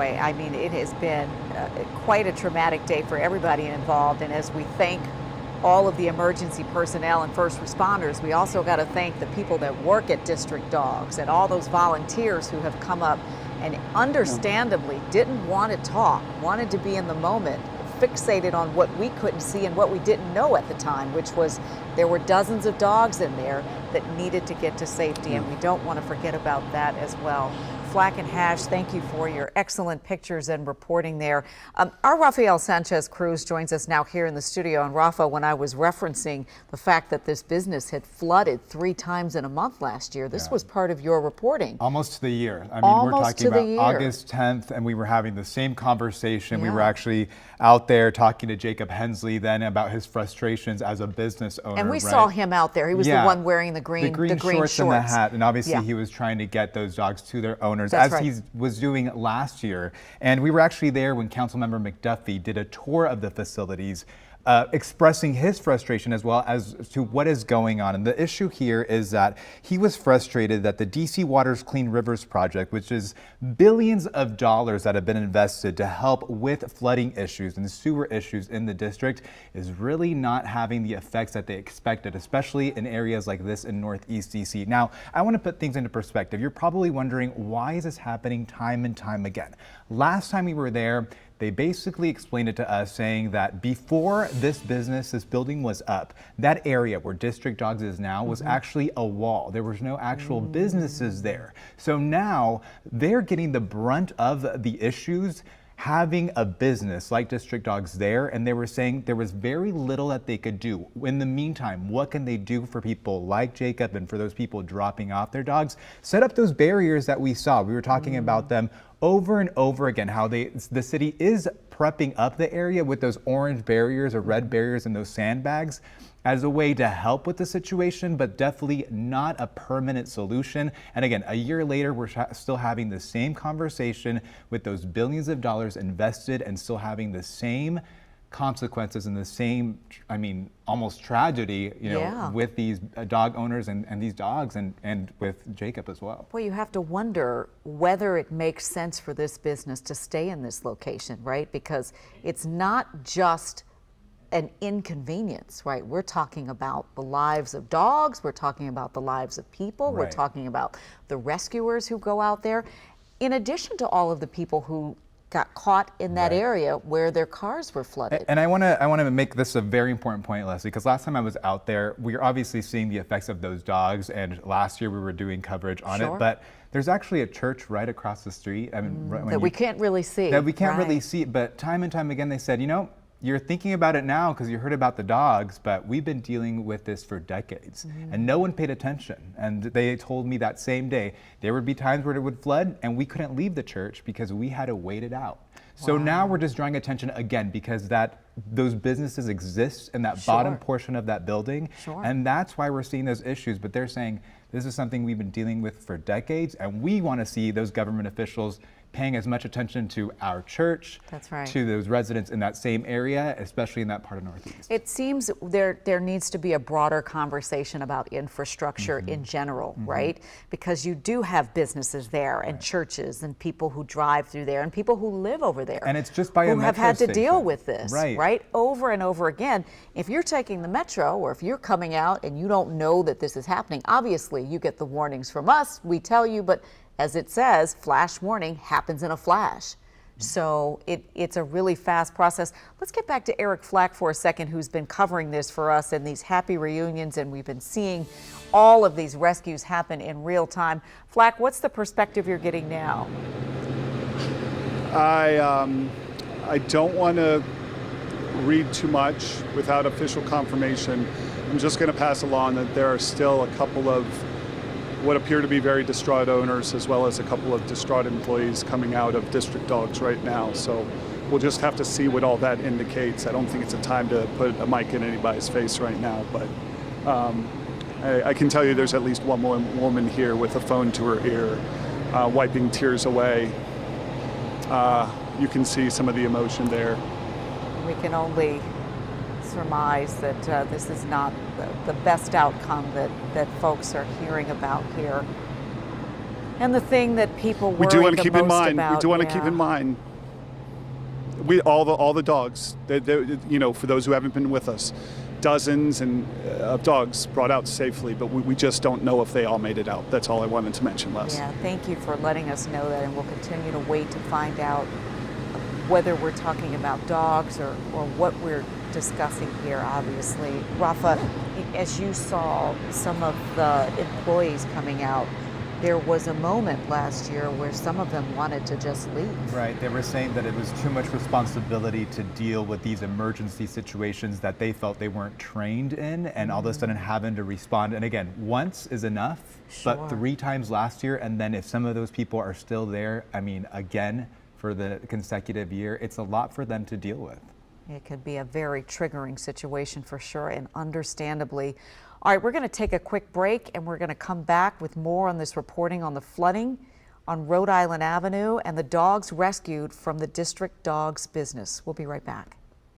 I mean, it has been quite a traumatic day for everybody involved, and as we thank all of the emergency personnel and first responders, we also got to thank the people that work at District Dogs and all those volunteers who have come up and understandably didn't want to talk, wanted to be in the moment, fixated on what we couldn't see and what we didn't know at the time, which was there were dozens of dogs in there that needed to get to safety, and we don't want to forget about that as well. Flack and Hash, thank you for your excellent pictures and reporting there. Our Rafael Sanchez Cruz joins us now here in the studio. And Rafa, when I was referencing the fact that this business had flooded 3 times in a month last year, this was part of your reporting. Almost to the year. I mean, we're talking about August 10th, and we were having the same conversation. We were actually out there talking to Jacob Hensley then about his frustrations as a business owner. And we saw him out there. He was the one wearing the green shorts and the hat. And obviously he was trying to get those dogs to their owners. As he was doing last year. And we were actually there when Councilmember McDuffie did a tour of the facilities, expressing his frustration as well as to what is going on. And the issue here is that he was frustrated that the DC Water's Clean Rivers project, which is billions of dollars that have been invested to help with flooding issues and sewer issues in the district, is really not having the effects that they expected, especially in areas like this in Northeast DC. Now, I want to put things into perspective. You're probably wondering, why is this happening time and time again? Last time we were there, they basically explained it to us, saying that before this building was up, that area where District Dogs is now was actually a wall. There was no actual businesses there. So now they're getting the brunt of the issues having a business like District Dogs there, and they were saying there was very little that they could do. In the meantime, what can they do for people like Jacob and for those people dropping off their dogs? Set up those barriers that we saw. We were talking about them over and over again, how the city is prepping up the area with those orange barriers or red barriers and those sandbags as a way to help with the situation, but definitely not a permanent solution. And again, a year later, we're still having the same conversation with those billions of dollars invested and still having the same consequences and the same, I mean, almost tragedy, you know, with these dog owners and these dogs and with Jacob as well. Well, you have to wonder whether it makes sense for this business to stay in this location, right? Because it's not just an inconvenience, right? We're talking about the lives of dogs, we're talking about the lives of people, we're talking about the rescuers who go out there, in addition to all of the people who got caught in that area where their cars were flooded. And I want to make this a very important point, Leslie, because last time I was out there, we were obviously seeing the effects of those dogs, and last year we were doing coverage on it, but there's actually a church right across the street. I mean, that we can't really see. That we can't really see, but time and time again they said, you know, you're thinking about it now because you heard about the dogs, but we've been dealing with this for decades and no one paid attention. And they told me that same day, there would be times where it would flood and we couldn't leave the church because we had to wait it out. So now we're just drawing attention again because those businesses exist in that bottom portion of that building. And that's why we're seeing those issues. But they're saying this is something we've been dealing with for decades, and we want to see those government officials paying as much attention to our church, to those residents in that same area, especially in that part of Northeast. It seems there needs to be a broader conversation about infrastructure in general, right? Because you do have businesses there and churches and people who drive through there and people who live over there. And it's just by a metro who have had to station. Deal with this, right? Over and over again. If you're taking the metro or if you're coming out and you don't know that this is happening, obviously you get the warnings from us, we tell you, but as it says, flash warning happens in a flash. So it's a really fast process. Let's get back to Eric Flack for a second, who's been covering this for us and these happy reunions, and we've been seeing all of these rescues happen in real time. Flack, what's the perspective you're getting now? I don't want to read too much without official confirmation. I'm just going to pass along that there are still a couple of what appear to be very distraught owners, as well as a couple of distraught employees coming out of District Dogs right now. So we'll just have to see what all that indicates. I don't think it's a time to put a mic in anybody's face right now, but I can tell you there's at least one woman here with a phone to her ear, wiping tears away. You can see some of the emotion there. We can only surmise that this is not the best outcome that folks are hearing about here. And the thing that people worry we do want to the keep in most mind. about, We do want to keep yeah. in mind. All the dogs. You know, for those who haven't been with us, dozens of dogs brought out safely, but we just don't know if they all made it out. That's all I wanted to mention, Les. Yeah, thank you for letting us know that, and we'll continue to wait to find out whether we're talking about dogs or what we're discussing here, obviously. Rafa, as you saw some of the employees coming out, there was a moment last year where some of them wanted to just leave. Right, they were saying that it was too much responsibility to deal with these emergency situations that they felt they weren't trained in, and all of a sudden having to respond. And again, once is enough, Sure. but 3 times last year, and then if some of those people are still there, I mean, again, for the consecutive year, it's a lot for them to deal with. It could be a very triggering situation for sure, and understandably. All right, we're going to take a quick break, and we're going to come back with more on this reporting on the flooding on Rhode Island Avenue and the dogs rescued from the district dog's business. We'll be right back.